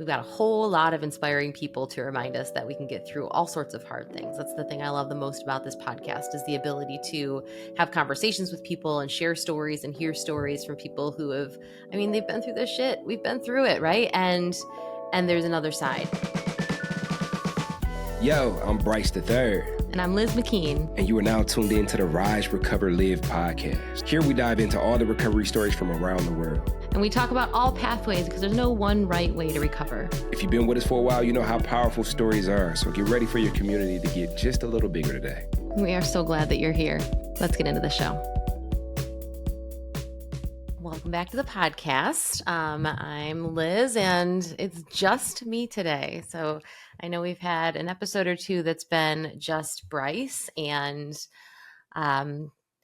we've got a whole lot of inspiring people to remind us that we can get through all sorts of hard things. That's the thing I love the most about this podcast, is the ability to have conversations with people and share stories and hear stories from people who have, I mean, they've been through this shit. We've been through it, right? And there's another side. Yo, I'm Bryce the Third. And I'm Liz McKean. And you are now tuned in to the Rise, Recover, Live podcast. Here we dive into all the recovery stories from around the world. And we talk about all pathways because there's no one right way to recover. If you've been with us for a while, you know how powerful stories are. So get ready for your community to get just a little bigger today. We are so glad that you're here. Let's get into the show. Welcome back to the podcast. I'm Liz, and it's just me today. So I know we've had an episode or two that's been just Bryce, and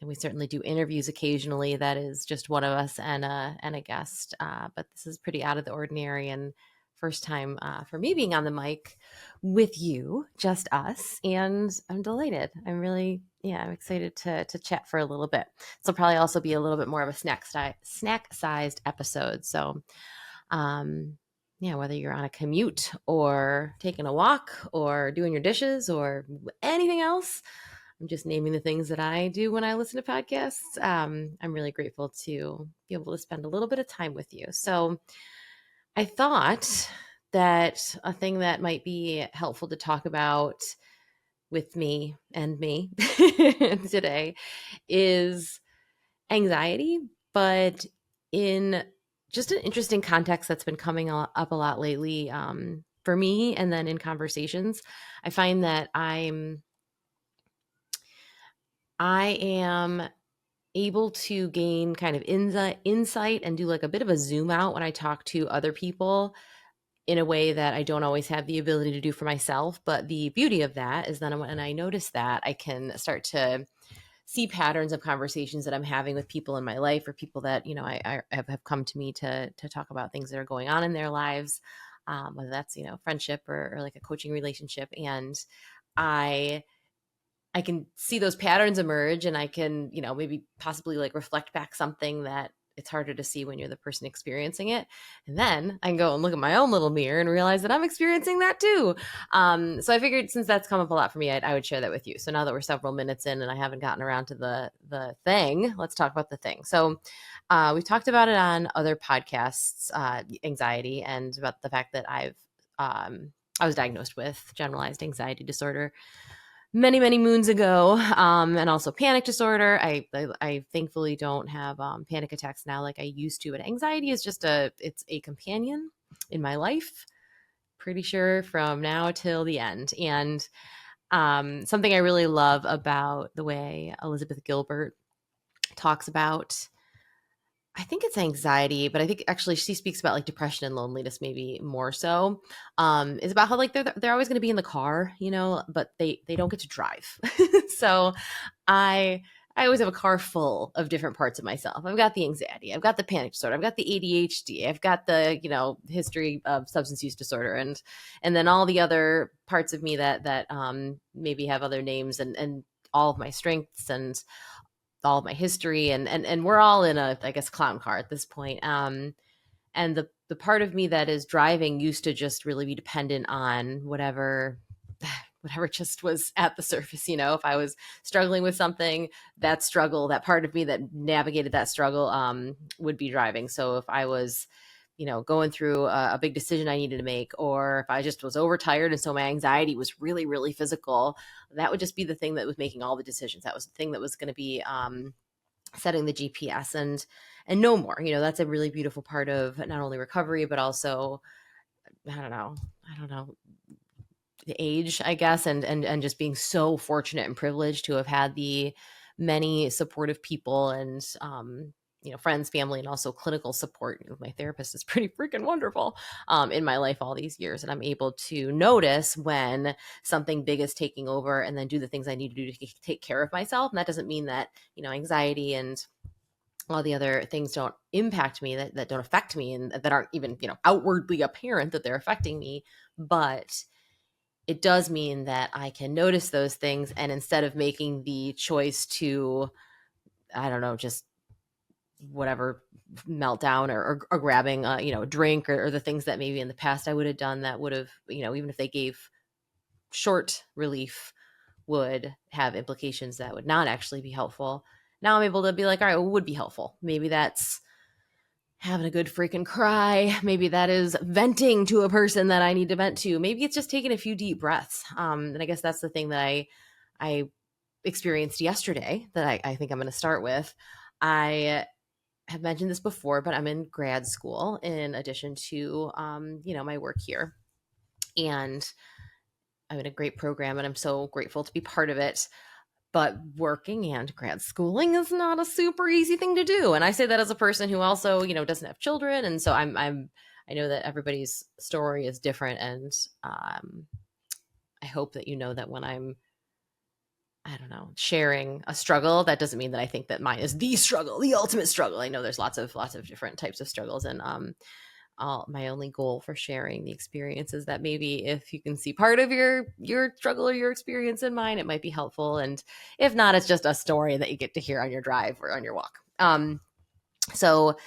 we certainly do interviews occasionally. That is just one of us and a guest. But this is pretty out of the ordinary and first time for me being on the mic with you, just us. And I'm delighted. I'm really, I'm excited to chat for a little bit. This will probably also be a little bit more of a snack-sized episode. So, whether you're on a commute or taking a walk or doing your dishes or anything else, I'm just naming the things that I do when I listen to podcasts. I'm really grateful to be able to spend a little bit of time with you. So I thought that a thing that might be helpful to talk about with me today is anxiety, but in just an interesting context that's been coming up a lot lately for me. And then in conversations, I find that I am able to gain kind of insight and do like a bit of a zoom out when I talk to other people in a way that I don't always have the ability to do for myself. But the beauty of that is then when I notice that, I can start to see patterns of conversations that I'm having with people in my life, or people that, I have come to me to talk about things that are going on in their lives, whether that's, friendship or like a coaching relationship. And I can see those patterns emerge, and I can, maybe possibly like reflect back something that it's harder to see when you're the person experiencing it. And then I can go and look at my own little mirror and realize that I'm experiencing that too. So I figured, since that's come up a lot for me, I would share that with you. So now that we're several minutes in and I haven't gotten around to the thing, let's talk about the thing. So we've talked about it on other podcasts, anxiety, and about the fact that I was diagnosed with generalized anxiety disorder many, many moons ago, and also panic disorder. I thankfully don't have panic attacks now like I used to, but anxiety is it's a companion in my life, pretty sure, from now till the end. And something I really love about the way Elizabeth Gilbert talks about, I think it's anxiety, but I think actually she speaks about like depression and loneliness, maybe more so. Is about how like they're always going to be in the car, but they don't get to drive. So I always have a car full of different parts of myself. I've got the anxiety, I've got the panic disorder, I've got the ADHD, I've got the history of substance use disorder, and then all the other parts of me that maybe have other names, and all of my strengths and all of my history, and we're all in a, I guess, clown car at this point. And the part of me that is driving used to just really be dependent on whatever just was at the surface. If I was struggling with something, that part of me that navigated that struggle would be driving. So if I was going through a big decision I needed to make, or if I just was overtired and so my anxiety was really, really physical, that would just be the thing that was making all the decisions. That was the thing that was going to be setting the GPS, and no more. That's a really beautiful part of not only recovery, but also, I don't know, the age, I guess, and just being so fortunate and privileged to have had the many supportive people and friends, family, and also clinical support. My therapist is pretty freaking wonderful in my life all these years. And I'm able to notice when something big is taking over, and then do the things I need to do to take care of myself. And that doesn't mean that, anxiety and all the other things don't impact me, that don't affect me, and that aren't even, outwardly apparent that they're affecting me. But it does mean that I can notice those things. And instead of making the choice to, I don't know, just whatever meltdown, or grabbing a drink, or the things that maybe in the past I would have done that would have, even if they gave short relief, would have implications that would not actually be helpful. Now I'm able to be like, all right, what would be helpful? Maybe that's having a good freaking cry. Maybe that is venting to a person that I need to vent to. Maybe it's just taking a few deep breaths. And I guess that's the thing that I experienced yesterday that I think I'm going to start with. I have mentioned this before, but I'm in grad school in addition to, my work here. And I'm in a great program and I'm so grateful to be part of it. But working and grad schooling is not a super easy thing to do. And I say that as a person who also, doesn't have children. And so I know that everybody's story is different. And I hope that that when I don't know, sharing a struggle, that doesn't mean that I think that mine is the struggle, the ultimate struggle. I know there's lots of different types of struggles, and my only goal for sharing the experience is that maybe if you can see part of your struggle or your experience in mine, it might be helpful. And if not, it's just a story that you get to hear on your drive or on your walk. So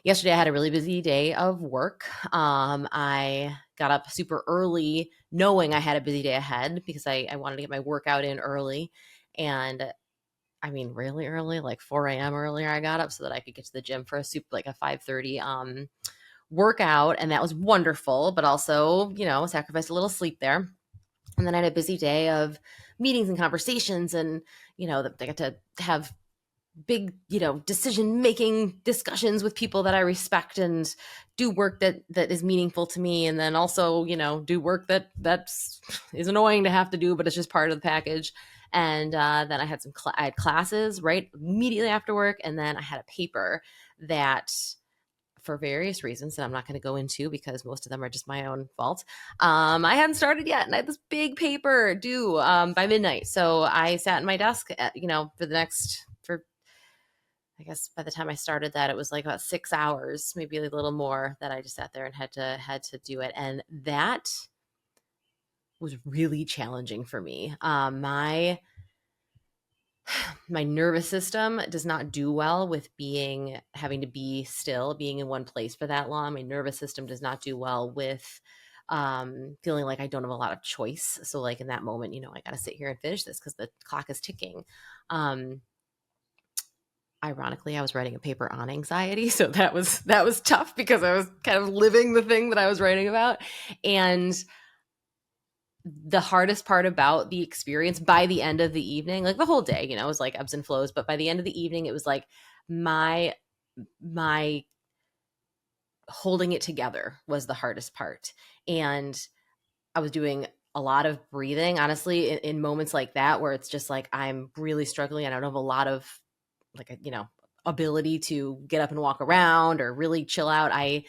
yesterday I had a really busy day of work. I got up super early knowing I had a busy day ahead because I wanted to get my workout in early. And I mean, really early, like 4 a.m. earlier, I got up so that I could get to the gym for like a 5:30 workout. And that was wonderful, but also, sacrificed a little sleep there. And then I had a busy day of meetings and conversations, and, I got to have big, decision making discussions with people that I respect, and do work that is meaningful to me. And then also, do work that's is annoying to have to do, but it's just part of the package. And then I had I had classes right immediately after work, and then I had a paper that, for various reasons that I'm not going to go into because most of them are just my own fault, I hadn't started yet, and I had this big paper due by midnight. So I sat at my desk, for I guess by the time I started that, it was like about 6 hours, maybe a little more, that I just sat there and had to do it. And that was really challenging for me. My nervous system does not do well with having to be still, being in one place for that long. My nervous system does not do well with feeling like I don't have a lot of choice. So like in that moment, I got to sit here and finish this because the clock is ticking. Ironically, I was writing a paper on anxiety, so that was tough because I was kind of living the thing that I was writing about. And the hardest part about the experience by the end of the evening, like the whole day, it was like ebbs and flows, but by the end of the evening, it was like my holding it together was the hardest part. And I was doing a lot of breathing, honestly, in moments like that, where it's just like, I'm really struggling and I don't have a lot of like, ability to get up and walk around or really chill out. I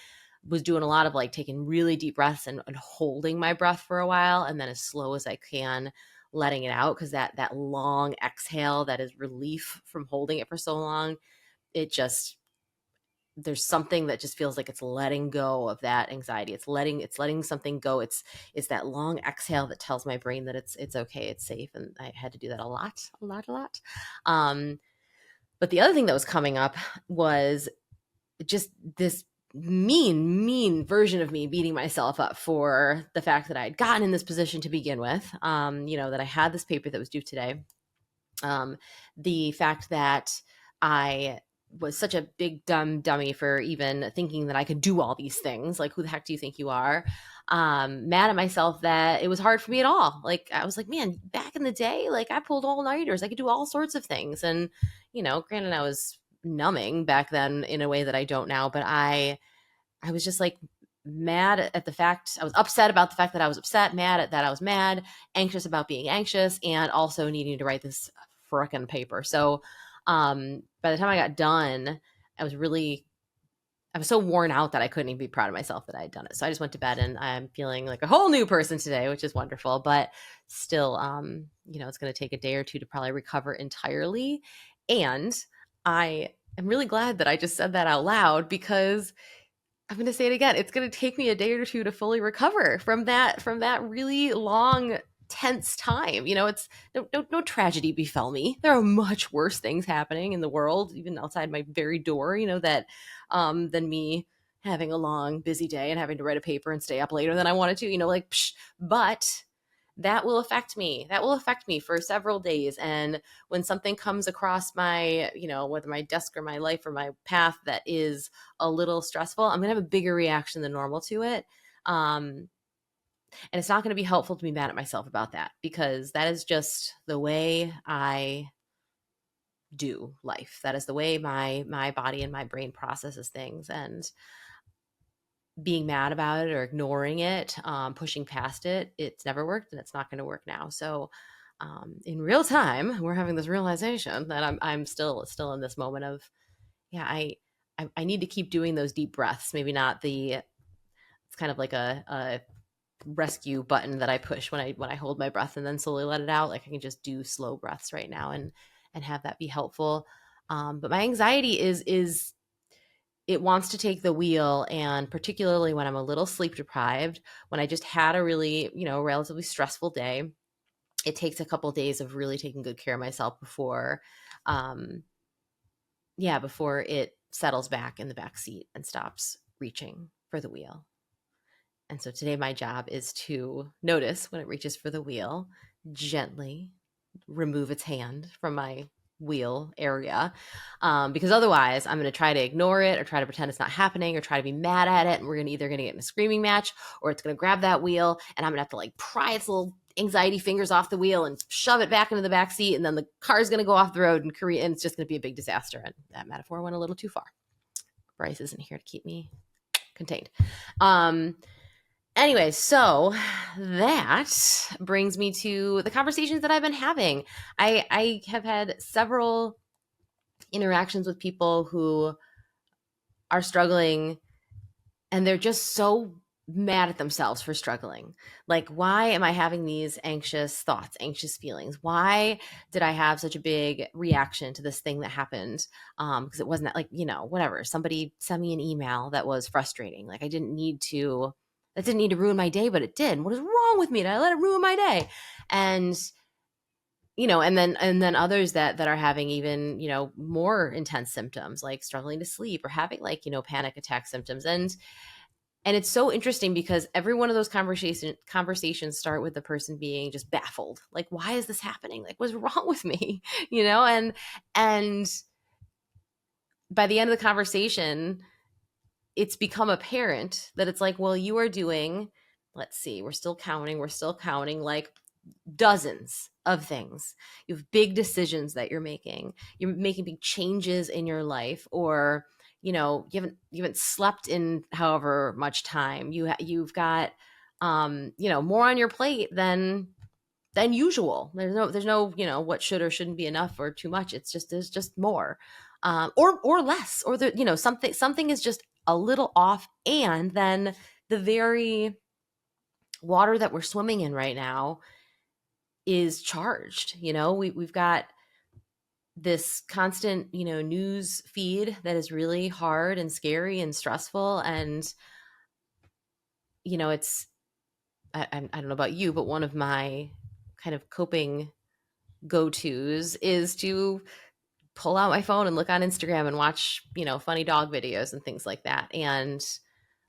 was doing a lot of like taking really deep breaths and holding my breath for a while, and then as slow as I can letting it out, because that long exhale that is relief from holding it for so long, there's something that just feels like it's letting go of that anxiety. It's letting something go. It's that long exhale that tells my brain that it's okay, it's safe. And I had to do that a lot. But the other thing that was coming up was just this mean version of me beating myself up for the fact that I had gotten in this position to begin with. That I had this paper that was due today. The fact that I was such a big dummy for even thinking that I could do all these things. Like, who the heck do you think you are? Mad at myself that it was hard for me at all. Like, I was like, man, back in the day, like I pulled all-nighters. I could do all sorts of things. And, granted, I was numbing back then in a way that I don't now, but I was just like mad at the fact, I was upset about the fact that I was upset, mad at that I was mad, anxious about being anxious, and also needing to write this frickin' paper. So by the time I got done, I was so worn out that I couldn't even be proud of myself that I had done it. So I just went to bed, and I'm feeling like a whole new person today, which is wonderful. But still, it's going to take a day or two to probably recover entirely. And I am really glad that I just said that out loud, because I'm going to say it again. It's going to take me a day or two to fully recover from that really long tense time. It's no tragedy befell me. There are much worse things happening in the world, even outside my very door, that than me having a long, busy day and having to write a paper and stay up later than I wanted to, like, psh, but that will affect me. That will affect me for several days. And when something comes across my, whether my desk or my life or my path that is a little stressful, I'm going to have a bigger reaction than normal to it. And it's not going to be helpful to be mad at myself about that, because that is just the way I do life. That is the way my body and my brain processes things. And being mad about it or ignoring it, pushing past it, it's never worked and it's not going to work now. So in real time, we're having this realization that I'm still in this moment of, yeah, I need to keep doing those deep breaths. Maybe not it's kind of like a rescue button that I push when I hold my breath and then slowly let it out. Like, I can just do slow breaths right now and have that be helpful. But my anxiety is it wants to take the wheel, and particularly when I'm a little sleep deprived, when I just had a really, relatively stressful day, it takes a couple of days of really taking good care of myself um, before it settles back in the back seat and stops reaching for the wheel. And so today my job is to notice when it reaches for the wheel, gently remove its hand from my wheel area, because otherwise I'm going to try to ignore it or try to pretend it's not happening or try to be mad at it, and we're either going to get in a screaming match, or it's going to grab that wheel and I'm going to have to like pry its little anxiety fingers off the wheel and shove it back into the back seat, and then the car's going to go off the road and it's just going to be a big disaster. And that metaphor went a little too far. Bryce isn't here to keep me contained. Anyway, so that brings me to the conversations that I've been having. I have had several interactions with people who are struggling, and they're just so mad at themselves for struggling. Like, why am I having these anxious thoughts, anxious feelings? Why did I have such a big reaction to this thing that happened? Because it wasn't like, whatever. Somebody sent me an email that was frustrating. Like, that didn't need to ruin my day, but it did. What is wrong with me? Did I let it ruin my day? And and then others that are having even, more intense symptoms, like struggling to sleep or having like, panic attack symptoms. And it's so interesting because every one of those conversations start with the person being just baffled. Like, why is this happening? Like, what's wrong with me? And by the end of the conversation, it's become apparent that it's like, well, you are doing, let's see, we're still counting like dozens of things. You have big decisions that you're making. You're making big changes in your life, or you haven't slept in however much time. You've got more on your plate than usual. There's no what should or shouldn't be enough or too much. There's just more, or less, or something is just a little off, and then the very water that we're swimming in right now is charged. We've got this constant, news feed that is really hard and scary and stressful. And, it's, I don't know about you, but one of my kind of coping go-tos is to pull out my phone and look on Instagram and watch, funny dog videos and things like that, and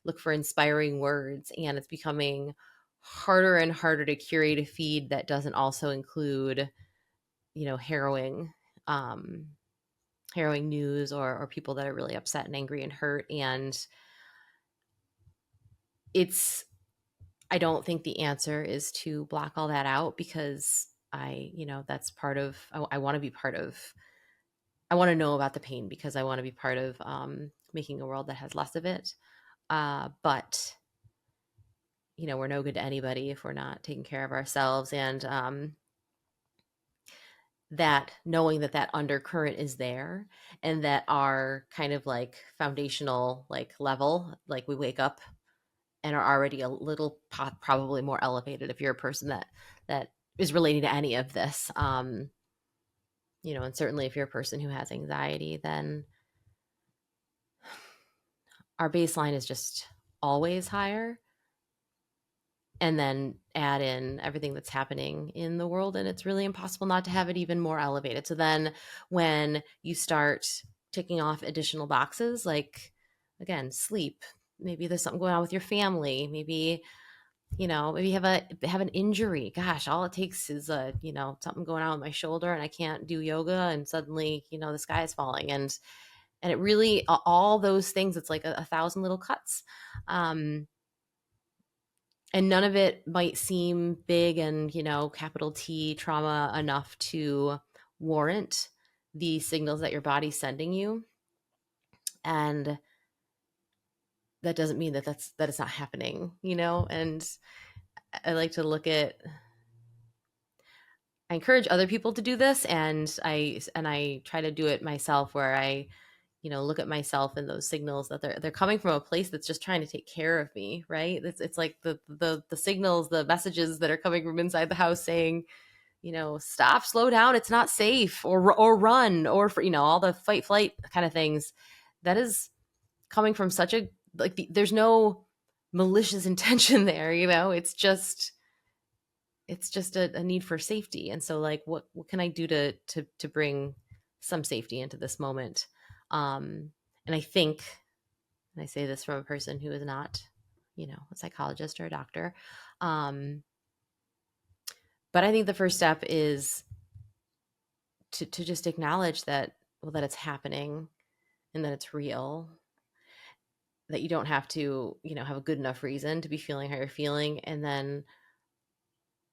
look for inspiring words. And it's becoming harder and harder to curate a feed that doesn't also include, harrowing, um, harrowing news, or people that are really upset and angry and hurt. And I don't think the answer is to block all that out, because that's part of, I want to be part of, I want to know about the pain, because I want to be part of making a world that has less of it. But we're no good to anybody if we're not taking care of ourselves. And that knowing that undercurrent is there, and that our kind of like foundational like level, like we wake up and are already a little probably more elevated if you're a person that is relating to any of this. And certainly if you're a person who has anxiety, then our baseline is just always higher. and then add in everything that's happening in the world, and it's really impossible not to have it even more elevated. So then when you start ticking off additional boxes, like, again, sleep, maybe there's something going on with your family, maybe, maybe have an injury. Gosh, all it takes is something going on with my shoulder and I can't do yoga, and suddenly, the sky is falling. And it really, all those things, it's like a thousand little cuts. And none of it might seem big and, capital T trauma enough to warrant the signals that your body's sending you. And that doesn't mean that it's not happening, and I like to I encourage other people to do this, and I try to do it myself, where I, look at myself and those signals that they're coming from a place that's just trying to take care of me, right? It's like the signals, the messages that are coming from inside the house saying, stop, slow down, it's not safe, or run, or for, all the fight flight kind of things. That is coming from such a, like, there's no malicious intention there, it's just a need for safety. And so, like, what can I do to bring some safety into this moment? And I think, and I say this from a person who is not, a psychologist or a doctor, but I think the first step is to just acknowledge that, well, that it's happening and that it's real, that you don't have to, have a good enough reason to be feeling how you're feeling. And then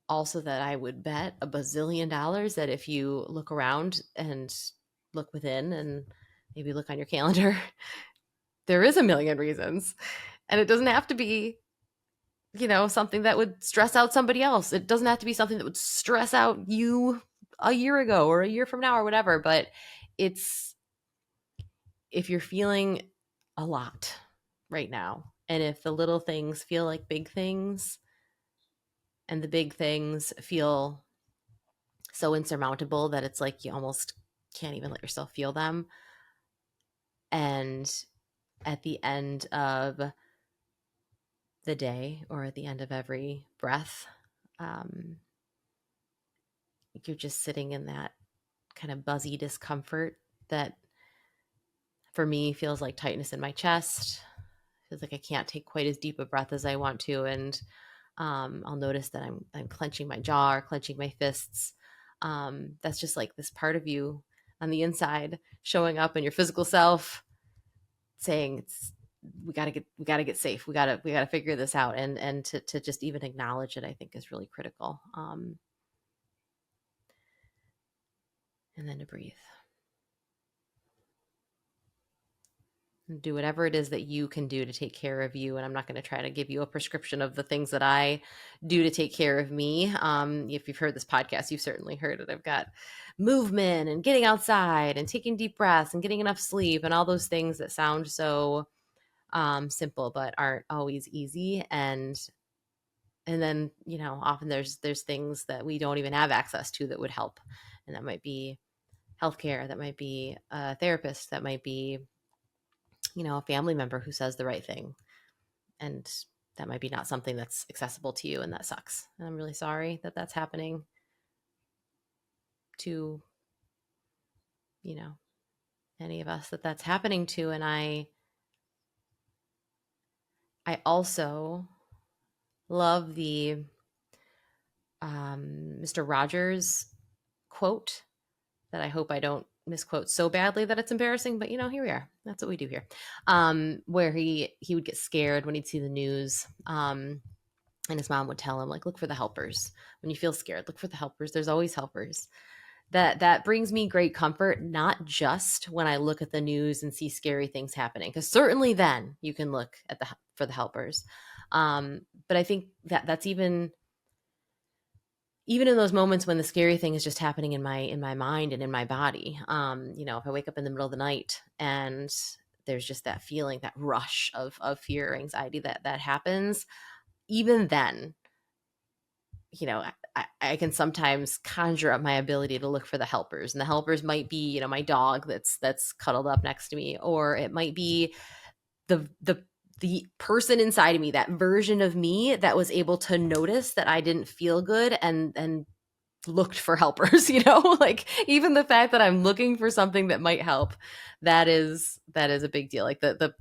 also that I would bet a bazillion dollars that if you look around and look within and maybe look on your calendar, there is a million reasons. And it doesn't have to be, something that would stress out somebody else. It doesn't have to be something that would stress out you a year ago or a year from now or whatever. But it's, if you're feeling a lot right now, and if the little things feel like big things, and the big things feel so insurmountable that it's like you almost can't even let yourself feel them, and at the end of the day, or at the end of every breath, um, you're just sitting in that kind of buzzy discomfort that for me feels like tightness in my chest. Feels like I can't take quite as deep a breath as I want to, and I'll notice that I'm clenching my jaw or clenching my fists. That's just like this part of you on the inside showing up in your physical self, saying, we gotta get safe. We gotta figure this out, and to just even acknowledge it, I think, is really critical. And then to breathe. Do whatever it is that you can do to take care of you. And I'm not going to try to give you a prescription of the things that I do to take care of me. If you've heard this podcast, you've certainly heard it. I've got movement and getting outside and taking deep breaths and getting enough sleep and all those things that sound so simple, but aren't always easy. And then, often there's things that we don't even have access to that would help. And that might be healthcare, that might be a therapist, that might be, a family member who says the right thing. And that might be not something that's accessible to you, and that sucks. And I'm really sorry that that's happening to, any of us that's happening to. And I also love the Mr. Rogers quote that I hope I don't misquote so badly that it's embarrassing, but here we are. That's what we do here. Where he would get scared when he'd see the news. And his mom would tell him, like, look for the helpers. When you feel scared, look for the helpers. There's always helpers. That brings me great comfort, not just when I look at the news and see scary things happening, because certainly then you can look for the helpers. But I think that's even in those moments when the scary thing is just happening in my mind and in my body. If I wake up in the middle of the night and there's just that feeling, that rush of fear or anxiety that happens, even then, I can sometimes conjure up my ability to look for the helpers. And the helpers might be, my dog that's cuddled up next to me, or it might be the the person inside of me, that version of me that was able to notice that I didn't feel good and looked for helpers, like even the fact that I'm looking for something that might help, that is a big deal. Like the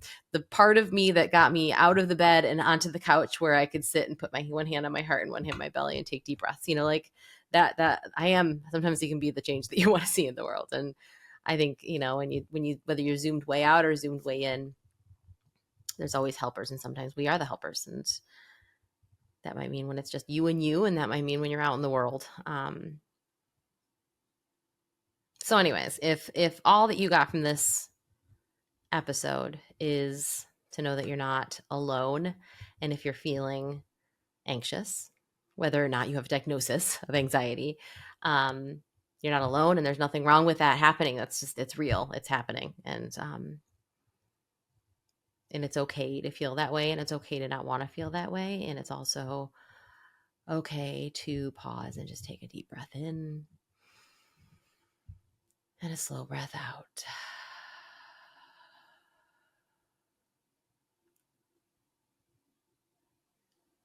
part of me that got me out of the bed and onto the couch where I could sit and put my one hand on my heart and one hand on my belly and take deep breaths, like that I am. Sometimes you can be the change that you want to see in the world. And I think, when you whether you're zoomed way out or zoomed way in, there's always helpers, and sometimes we are the helpers. And that might mean when it's just you, and that might mean when you're out in the world. So anyways, if all that you got from this episode is to know that you're not alone, and if you're feeling anxious, whether or not you have a diagnosis of anxiety, you're not alone, and there's nothing wrong with that happening. It's real, it's happening. And it's okay to feel that way, and it's okay to not want to feel that way. And it's also okay to pause and just take a deep breath in and a slow breath out.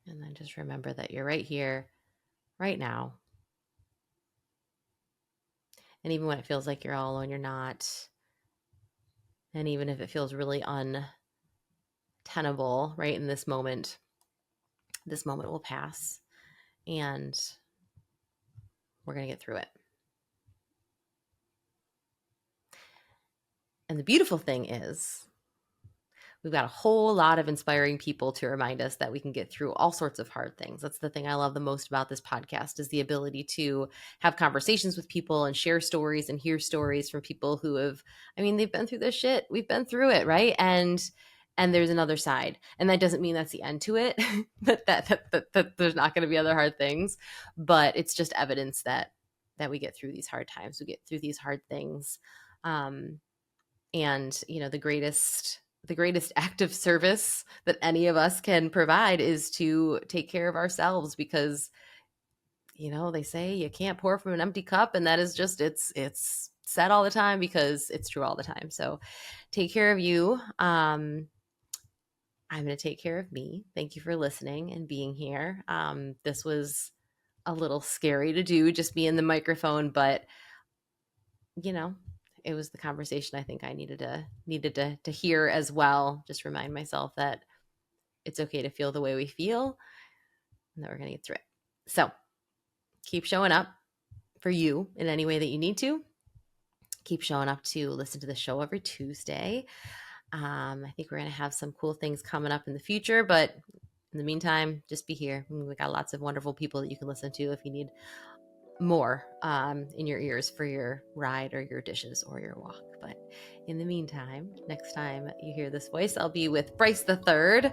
And then just remember that you're right here, right now. And even when it feels like you're all alone, you're not. And even if it feels really untenable right in this moment will pass, and we're going to get through it. And the beautiful thing is, we've got a whole lot of inspiring people to remind us that we can get through all sorts of hard things. That's the thing I love the most about this podcast, is the ability to have conversations with people and share stories and hear stories from people who have, they've been through this shit. We've been through it, right? And there's another side. And that doesn't mean that's the end to it, that there's not going to be other hard things, but it's just evidence that we get through these hard times. We get through these hard things. And the greatest act of service that any of us can provide is to take care of ourselves, because they say you can't pour from an empty cup, and that is just it's said all the time because it's true all the time. So take care of you. I'm going to take care of me. Thank you for listening and being here. This was a little scary to do, just be in the microphone, but it was the conversation I think I needed to hear as well. Just remind myself that it's okay to feel the way we feel, and that we're going to get through it. So keep showing up for you in any way that you need to. Keep showing up to listen to the show every Tuesday. I think we're going to have some cool things coming up in the future, but in the meantime, just be here. We got lots of wonderful people that you can listen to if you need more in your ears for your ride or your dishes or your walk. But in the meantime, next time you hear this voice, I'll be with Bryce the Third,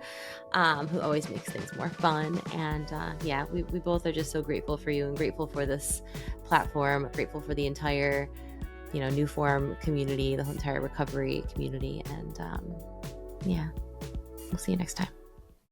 who always makes things more fun. And we both are just so grateful for you and grateful for this platform, grateful for the entire New Form community, the entire recovery community. And we'll see you next time.